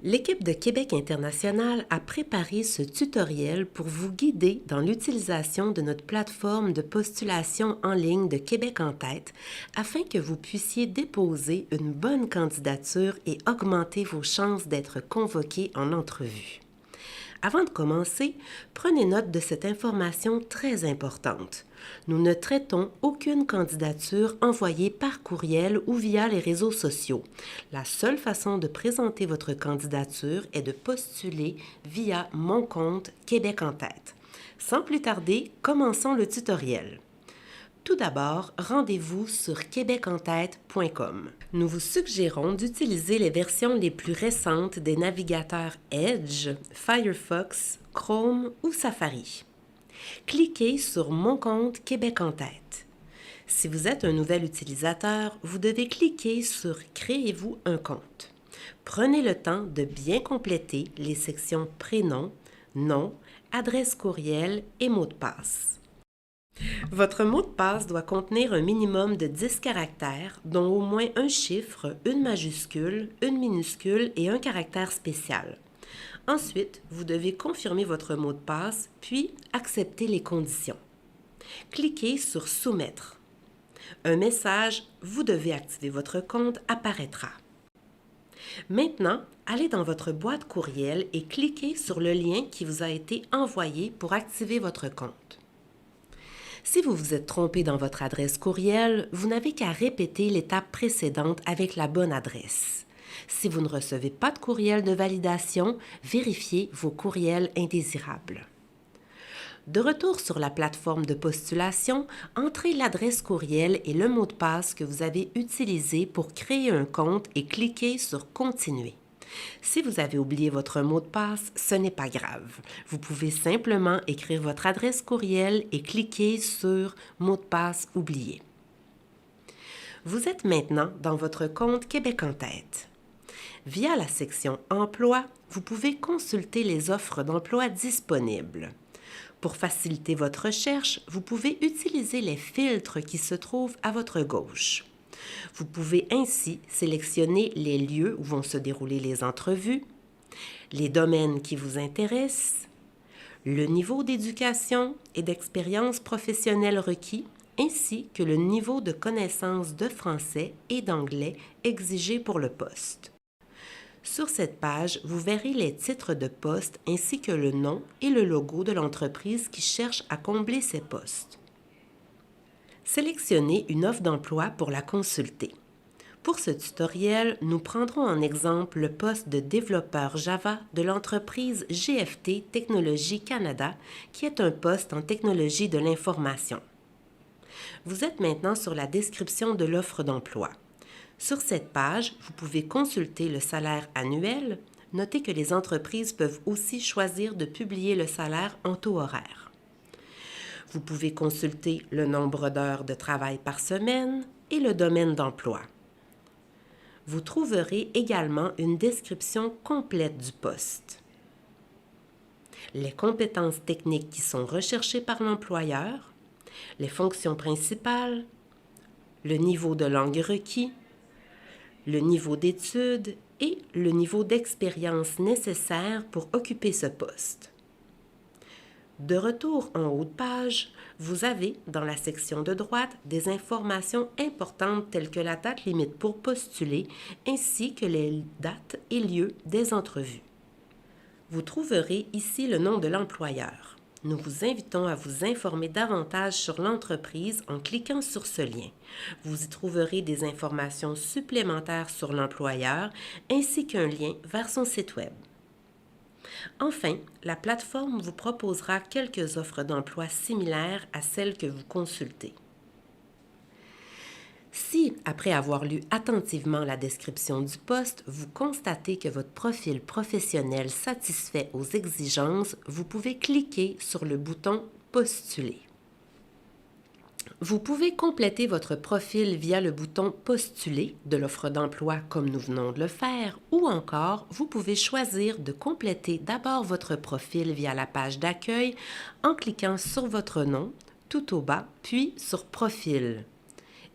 L'équipe de Québec International a préparé ce tutoriel pour vous guider dans l'utilisation de notre plateforme de postulation en ligne de Québec en tête afin que vous puissiez déposer une bonne candidature et augmenter vos chances d'être convoqué en entrevue. Avant de commencer, prenez note de cette information très importante. Nous ne traitons aucune candidature envoyée par courriel ou via les réseaux sociaux. La seule façon de présenter votre candidature est de postuler via Mon compte Québec en tête. Sans plus tarder, commençons le tutoriel. Tout d'abord, rendez-vous sur québecentête.com. Nous vous suggérons d'utiliser les versions les plus récentes des navigateurs Edge, Firefox, Chrome ou Safari. Cliquez sur Mon compte Québec en tête. Si vous êtes un nouvel utilisateur, vous devez cliquer sur Créez-vous un compte. Prenez le temps de bien compléter les sections Prénom, Nom, adresse courriel et mot de passe. Votre mot de passe doit contenir un minimum de 10 caractères, dont au moins un chiffre, une majuscule, une minuscule et un caractère spécial. Ensuite, vous devez confirmer votre mot de passe, puis accepter les conditions. Cliquez sur Soumettre. Un message « Vous devez activer votre compte » apparaîtra. Maintenant, allez dans votre boîte courriel et cliquez sur le lien qui vous a été envoyé pour activer votre compte. Si vous vous êtes trompé dans votre adresse courriel, vous n'avez qu'à répéter l'étape précédente avec la bonne adresse. Si vous ne recevez pas de courriel de validation, vérifiez vos courriels indésirables. De retour sur la plateforme de postulation, entrez l'adresse courriel et le mot de passe que vous avez utilisé pour créer un compte et cliquez sur « Continuer ». Si vous avez oublié votre mot de passe, ce n'est pas grave. Vous pouvez simplement écrire votre adresse courriel et cliquer sur « Mot de passe oublié ». Vous êtes maintenant dans votre compte Québec en tête. Via la section « Emploi », vous pouvez consulter les offres d'emploi disponibles. Pour faciliter votre recherche, vous pouvez utiliser les filtres qui se trouvent à votre gauche. Vous pouvez ainsi sélectionner les lieux où vont se dérouler les entrevues, les domaines qui vous intéressent, le niveau d'éducation et d'expérience professionnelle requis, ainsi que le niveau de connaissance de français et d'anglais exigé pour le poste. Sur cette page, vous verrez les titres de poste ainsi que le nom et le logo de l'entreprise qui cherche à combler ces postes. Sélectionnez une offre d'emploi pour la consulter. Pour ce tutoriel, nous prendrons en exemple le poste de développeur Java de l'entreprise GFT Technologies Canada, qui est un poste en technologie de l'information. Vous êtes maintenant sur la description de l'offre d'emploi. Sur cette page, vous pouvez consulter le salaire annuel. Notez que les entreprises peuvent aussi choisir de publier le salaire en taux horaire. Vous pouvez consulter le nombre d'heures de travail par semaine et le domaine d'emploi. Vous trouverez également une description complète du poste. Les compétences techniques qui sont recherchées par l'employeur, les fonctions principales, le niveau de langue requis, le niveau d'études et le niveau d'expérience nécessaire pour occuper ce poste. De retour en haut de page, vous avez, dans la section de droite, des informations importantes telles que la date limite pour postuler, ainsi que les dates et lieux des entrevues. Vous trouverez ici le nom de l'employeur. Nous vous invitons à vous informer davantage sur l'entreprise en cliquant sur ce lien. Vous y trouverez des informations supplémentaires sur l'employeur, ainsi qu'un lien vers son site Web. Enfin, la plateforme vous proposera quelques offres d'emploi similaires à celles que vous consultez. Si, après avoir lu attentivement la description du poste, vous constatez que votre profil professionnel satisfait aux exigences, vous pouvez cliquer sur le bouton « Postuler ». Vous pouvez compléter votre profil via le bouton « Postuler » de l'offre d'emploi comme nous venons de le faire, ou encore, vous pouvez choisir de compléter d'abord votre profil via la page d'accueil en cliquant sur votre nom tout au bas, puis sur « Profil »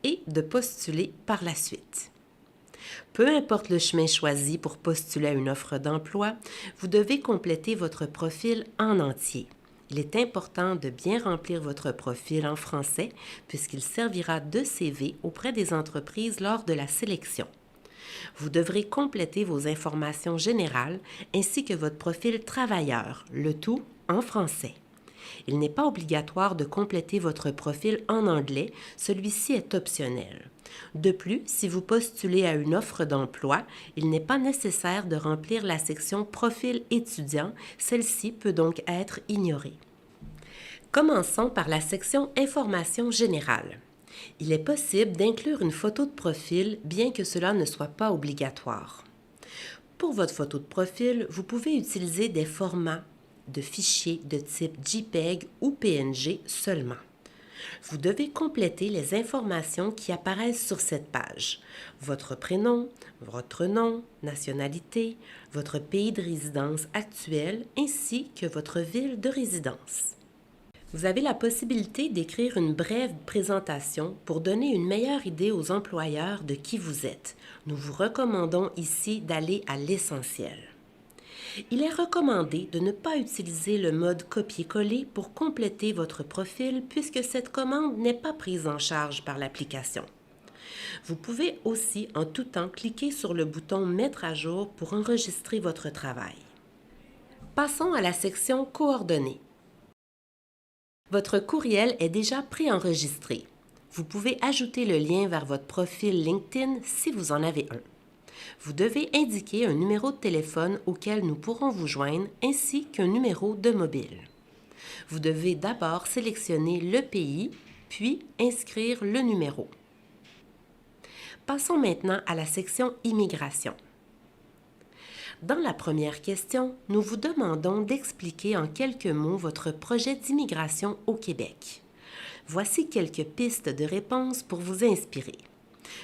et de postuler par la suite. Peu importe le chemin choisi pour postuler à une offre d'emploi, vous devez compléter votre profil en entier. Il est important de bien remplir votre profil en français puisqu'il servira de CV auprès des entreprises lors de la sélection. Vous devrez compléter vos informations générales ainsi que votre profil travailleur, le tout en français. Il n'est pas obligatoire de compléter votre profil en anglais, celui-ci est optionnel. De plus, si vous postulez à une offre d'emploi, il n'est pas nécessaire de remplir la section Profil étudiant, celle-ci peut donc être ignorée. Commençons par la section Informations générales. Il est possible d'inclure une photo de profil, bien que cela ne soit pas obligatoire. Pour votre photo de profil, vous pouvez utiliser des formats de fichiers de type JPEG ou PNG seulement. Vous devez compléter les informations qui apparaissent sur cette page. Votre prénom, votre nom, nationalité, votre pays de résidence actuel ainsi que votre ville de résidence. Vous avez la possibilité d'écrire une brève présentation pour donner une meilleure idée aux employeurs de qui vous êtes. Nous vous recommandons ici d'aller à l'essentiel. Il est recommandé de ne pas utiliser le mode copier-coller pour compléter votre profil puisque cette commande n'est pas prise en charge par l'application. Vous pouvez aussi en tout temps cliquer sur le bouton Mettre à jour pour enregistrer votre travail. Passons à la section Coordonnées. Votre courriel est déjà préenregistré. Vous pouvez ajouter le lien vers votre profil LinkedIn si vous en avez un. Vous devez indiquer un numéro de téléphone auquel nous pourrons vous joindre ainsi qu'un numéro de mobile. Vous devez d'abord sélectionner le pays, puis inscrire le numéro. Passons maintenant à la section Immigration. Dans la première question, nous vous demandons d'expliquer en quelques mots votre projet d'immigration au Québec. Voici quelques pistes de réponse pour vous inspirer.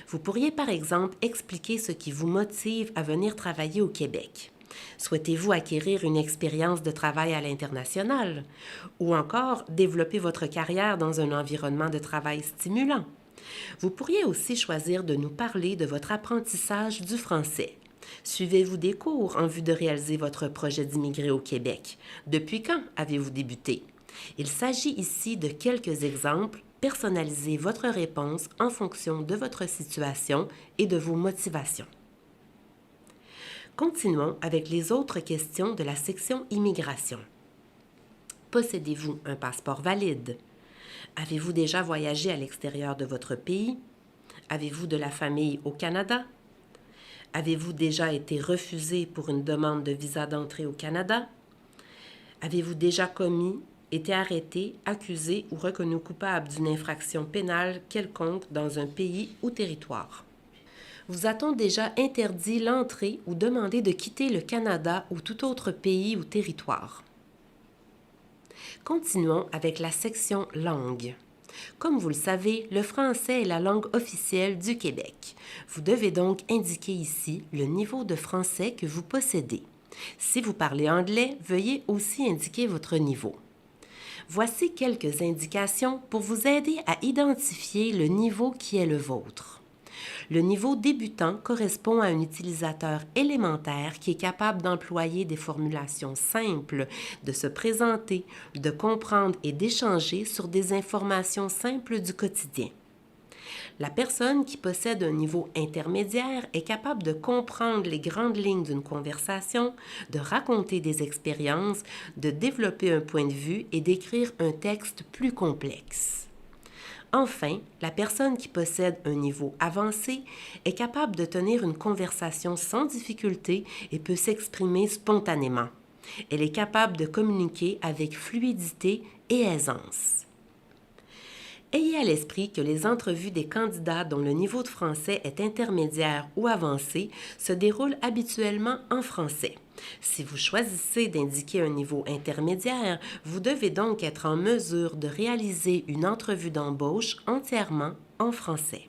Vous pourriez par exemple expliquer ce qui vous motive à venir travailler au Québec. Souhaitez-vous acquérir une expérience de travail à l'international? Ou encore développer votre carrière dans un environnement de travail stimulant? Vous pourriez aussi choisir de nous parler de votre apprentissage du français. Suivez-vous des cours en vue de réaliser votre projet d'immigrer au Québec? Depuis quand avez-vous débuté? Il s'agit ici de quelques exemples. Personnalisez votre réponse en fonction de votre situation et de vos motivations. Continuons avec les autres questions de la section Immigration. Possédez-vous un passeport valide? Avez-vous déjà voyagé à l'extérieur de votre pays? Avez-vous de la famille au Canada? Avez-vous déjà été refusé pour une demande de visa d'entrée au Canada? Avez-vous déjà été arrêté, accusé ou reconnu coupable d'une infraction pénale quelconque dans un pays ou territoire? Vous a-t-on déjà interdit l'entrée ou demandé de quitter le Canada ou tout autre pays ou territoire? Continuons avec la section Langue. Comme vous le savez, le français est la langue officielle du Québec. Vous devez donc indiquer ici le niveau de français que vous possédez. Si vous parlez anglais, veuillez aussi indiquer votre niveau. Voici quelques indications pour vous aider à identifier le niveau qui est le vôtre. Le niveau débutant correspond à un utilisateur élémentaire qui est capable d'employer des formulations simples, de se présenter, de comprendre et d'échanger sur des informations simples du quotidien. La personne qui possède un niveau intermédiaire est capable de comprendre les grandes lignes d'une conversation, de raconter des expériences, de développer un point de vue et d'écrire un texte plus complexe. Enfin, la personne qui possède un niveau avancé est capable de tenir une conversation sans difficulté et peut s'exprimer spontanément. Elle est capable de communiquer avec fluidité et aisance. Ayez à l'esprit que les entrevues des candidats dont le niveau de français est intermédiaire ou avancé se déroulent habituellement en français. Si vous choisissez d'indiquer un niveau intermédiaire, vous devez donc être en mesure de réaliser une entrevue d'embauche entièrement en français.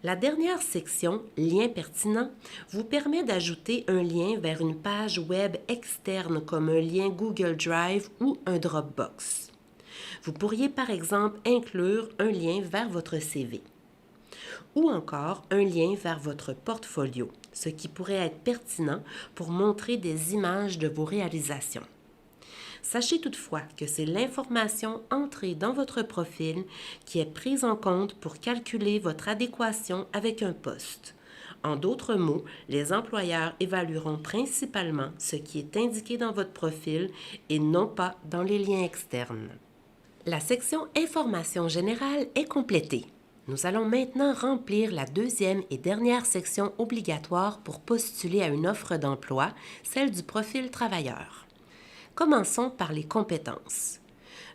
La dernière section, Liens pertinents, vous permet d'ajouter un lien vers une page web externe comme un lien Google Drive ou un Dropbox. Vous pourriez par exemple inclure un lien vers votre CV. ou encore un lien vers votre portfolio, ce qui pourrait être pertinent pour montrer des images de vos réalisations. Sachez toutefois que c'est l'information entrée dans votre profil qui est prise en compte pour calculer votre adéquation avec un poste. En d'autres mots, les employeurs évalueront principalement ce qui est indiqué dans votre profil et non pas dans les liens externes. La section Information générale est complétée. Nous allons maintenant remplir la deuxième et dernière section obligatoire pour postuler à une offre d'emploi, celle du profil travailleur. Commençons par les compétences.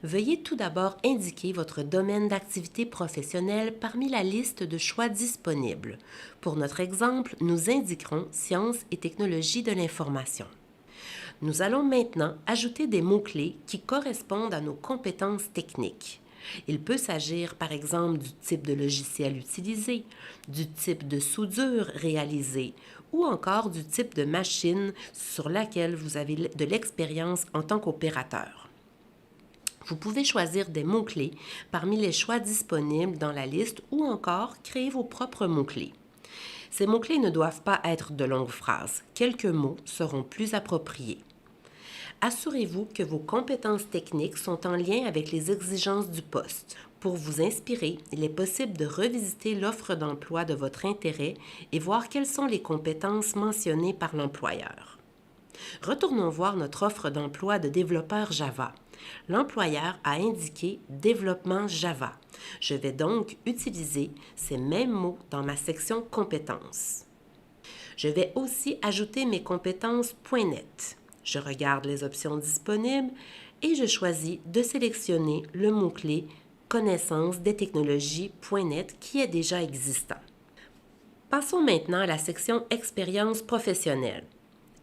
Veuillez tout d'abord indiquer votre domaine d'activité professionnelle parmi la liste de choix disponibles. Pour notre exemple, nous indiquerons Sciences et technologies de l'information. Nous allons maintenant ajouter des mots-clés qui correspondent à nos compétences techniques. Il peut s'agir par exemple du type de logiciel utilisé, du type de soudure réalisée ou encore du type de machine sur laquelle vous avez de l'expérience en tant qu'opérateur. Vous pouvez choisir des mots-clés parmi les choix disponibles dans la liste ou encore créer vos propres mots-clés. Ces mots-clés ne doivent pas être de longues phrases. Quelques mots seront plus appropriés. Assurez-vous que vos compétences techniques sont en lien avec les exigences du poste. Pour vous inspirer, il est possible de revisiter l'offre d'emploi de votre intérêt et voir quelles sont les compétences mentionnées par l'employeur. Retournons voir notre offre d'emploi de développeur Java. L'employeur a indiqué « Développement Java ». Je vais donc utiliser ces mêmes mots dans ma section « Compétences ». Je vais aussi ajouter mes compétences .NET. Je regarde les options disponibles et je choisis de sélectionner le mot-clé « Connaissance des technologies .NET » qui est déjà existant. Passons maintenant à la section « Expérience professionnelle ».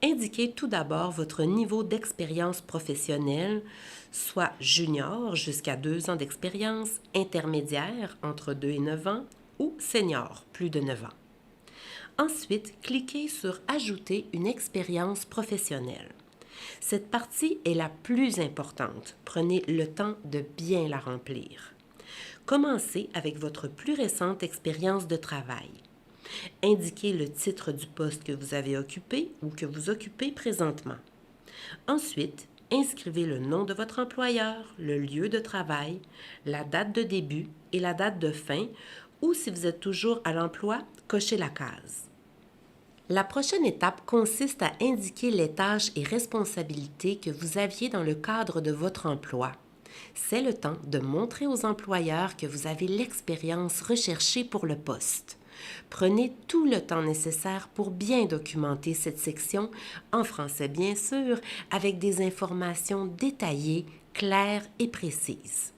Indiquez tout d'abord votre niveau d'expérience professionnelle, soit junior jusqu'à 2 ans d'expérience, intermédiaire entre 2 et 9 ans ou senior, plus de 9 ans. Ensuite, cliquez sur « Ajouter une expérience professionnelle ». Cette partie est la plus importante. Prenez le temps de bien la remplir. Commencez avec votre plus récente expérience de travail. Indiquez le titre du poste que vous avez occupé ou que vous occupez présentement. Ensuite, inscrivez le nom de votre employeur, le lieu de travail, la date de début et la date de fin, ou si vous êtes toujours à l'emploi, cochez la case. La prochaine étape consiste à indiquer les tâches et responsabilités que vous aviez dans le cadre de votre emploi. C'est le temps de montrer aux employeurs que vous avez l'expérience recherchée pour le poste. Prenez tout le temps nécessaire pour bien documenter cette section, en français bien sûr, avec des informations détaillées, claires et précises.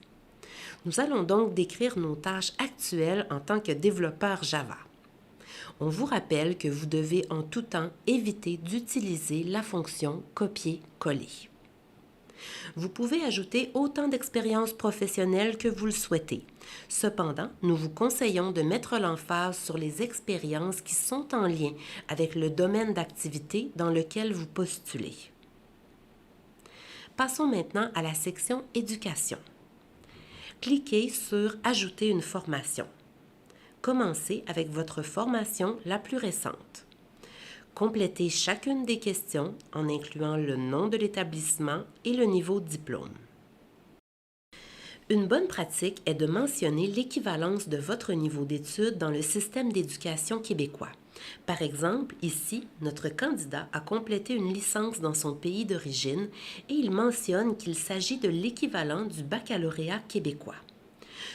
Nous allons donc décrire nos tâches actuelles en tant que développeur Java. On vous rappelle que vous devez en tout temps éviter d'utiliser la fonction « copier-coller ». Vous pouvez ajouter autant d'expériences professionnelles que vous le souhaitez. Cependant, nous vous conseillons de mettre l'emphase sur les expériences qui sont en lien avec le domaine d'activité dans lequel vous postulez. Passons maintenant à la section « Éducation ». Cliquez sur « Ajouter une formation ». Commencez avec votre formation la plus récente. Complétez chacune des questions en incluant le nom de l'établissement et le niveau de diplôme. Une bonne pratique est de mentionner l'équivalence de votre niveau d'études dans le système d'éducation québécois. Par exemple, ici, notre candidat a complété une licence dans son pays d'origine et il mentionne qu'il s'agit de l'équivalent du baccalauréat québécois.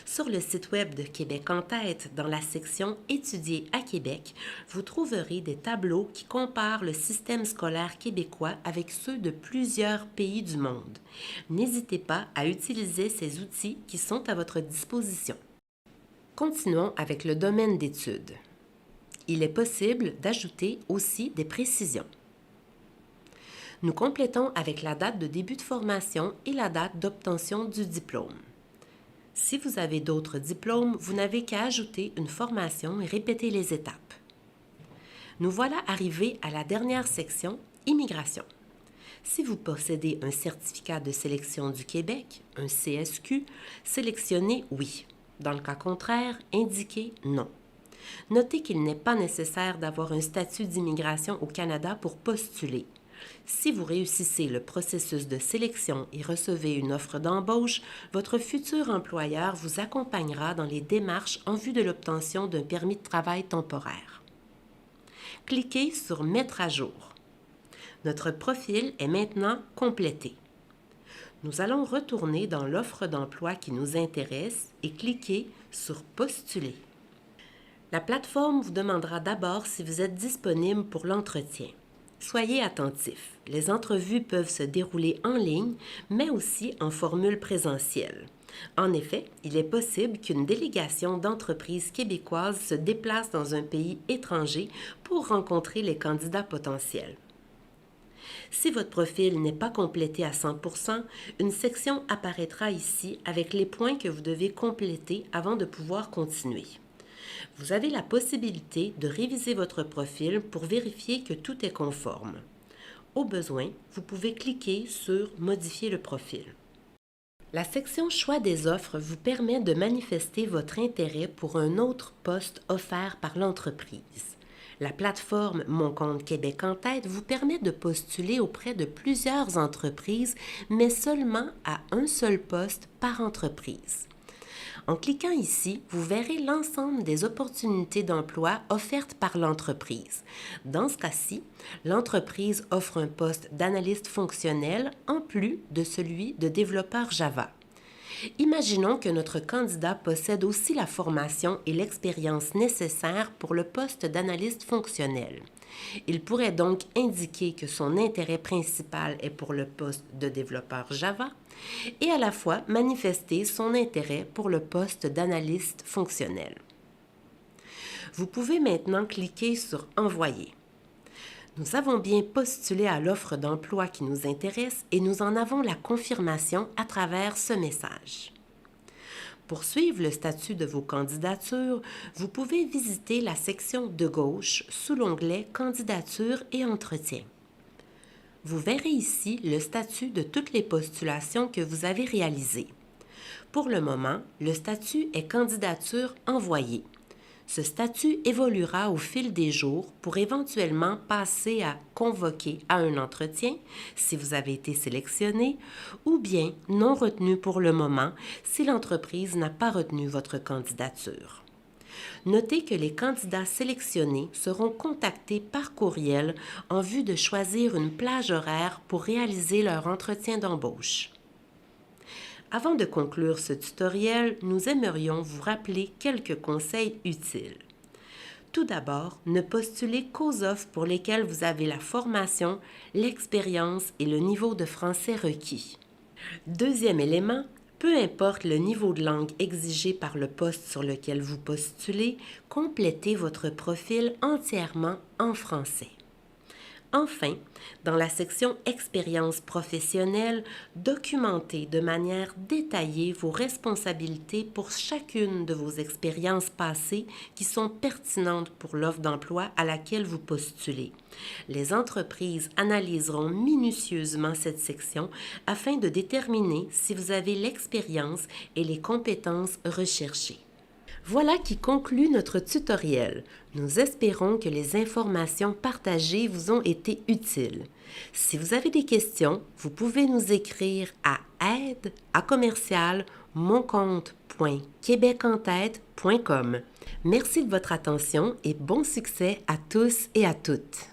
Sur le site web de Québec en tête, dans la section « Étudier à Québec », vous trouverez des tableaux qui comparent le système scolaire québécois avec ceux de plusieurs pays du monde. N'hésitez pas à utiliser ces outils qui sont à votre disposition. Continuons avec le domaine d'études. Il est possible d'ajouter aussi des précisions. Nous complétons avec la date de début de formation et la date d'obtention du diplôme. Si vous avez d'autres diplômes, vous n'avez qu'à ajouter une formation et répéter les étapes. Nous voilà arrivés à la dernière section, Immigration. Si vous possédez un certificat de sélection du Québec, un CSQ, sélectionnez « Oui ». Dans le cas contraire, indiquez « Non ». Notez qu'il n'est pas nécessaire d'avoir un statut d'immigration au Canada pour postuler. Si vous réussissez le processus de sélection et recevez une offre d'embauche, votre futur employeur vous accompagnera dans les démarches en vue de l'obtention d'un permis de travail temporaire. Cliquez sur « Mettre à jour ». Notre profil est maintenant complété. Nous allons retourner dans l'offre d'emploi qui nous intéresse et cliquer sur « Postuler ». La plateforme vous demandera d'abord si vous êtes disponible pour l'entretien. Soyez attentifs, les entrevues peuvent se dérouler en ligne, mais aussi en formule présentielle. En effet, il est possible qu'une délégation d'entreprises québécoises se déplace dans un pays étranger pour rencontrer les candidats potentiels. Si votre profil n'est pas complété à 100%, une section apparaîtra ici avec les points que vous devez compléter avant de pouvoir continuer. Vous avez la possibilité de réviser votre profil pour vérifier que tout est conforme. Au besoin, vous pouvez cliquer sur « Modifier le profil ». La section « Choix des offres » vous permet de manifester votre intérêt pour un autre poste offert par l'entreprise. La plateforme Mon compte Québec en tête vous permet de postuler auprès de plusieurs entreprises, mais seulement à un seul poste par entreprise. En cliquant ici, vous verrez l'ensemble des opportunités d'emploi offertes par l'entreprise. Dans ce cas-ci, l'entreprise offre un poste d'analyste fonctionnel en plus de celui de développeur Java. Imaginons que notre candidat possède aussi la formation et l'expérience nécessaires pour le poste d'analyste fonctionnel. Il pourrait donc indiquer que son intérêt principal est pour le poste de développeur Java et à la fois manifester son intérêt pour le poste d'analyste fonctionnel. Vous pouvez maintenant cliquer sur « Envoyer ». Nous avons bien postulé à l'offre d'emploi qui nous intéresse et nous en avons la confirmation à travers ce message. Pour suivre le statut de vos candidatures, vous pouvez visiter la section de gauche sous l'onglet « Candidatures et entretiens ». Vous verrez ici le statut de toutes les postulations que vous avez réalisées. Pour le moment, le statut est « Candidature envoyée ». Ce statut évoluera au fil des jours pour éventuellement passer à « Convoquer à un entretien » si vous avez été sélectionné ou bien « Non retenu pour le moment » si l'entreprise n'a pas retenu votre candidature. Notez que les candidats sélectionnés seront contactés par courriel en vue de choisir une plage horaire pour réaliser leur entretien d'embauche. Avant de conclure ce tutoriel, nous aimerions vous rappeler quelques conseils utiles. Tout d'abord, ne postulez qu'aux offres pour lesquelles vous avez la formation, l'expérience et le niveau de français requis. Deuxième élément, peu importe le niveau de langue exigé par le poste sur lequel vous postulez, complétez votre profil entièrement en français. Enfin, dans la section « Expérience professionnelle », documentez de manière détaillée vos responsabilités pour chacune de vos expériences passées qui sont pertinentes pour l'offre d'emploi à laquelle vous postulez. Les entreprises analyseront minutieusement cette section afin de déterminer si vous avez l'expérience et les compétences recherchées. Voilà qui conclut notre tutoriel. Nous espérons que les informations partagées vous ont été utiles. Si vous avez des questions, vous pouvez nous écrire à aide@moncompte.québecentête.com. Merci de votre attention et bon succès à tous et à toutes.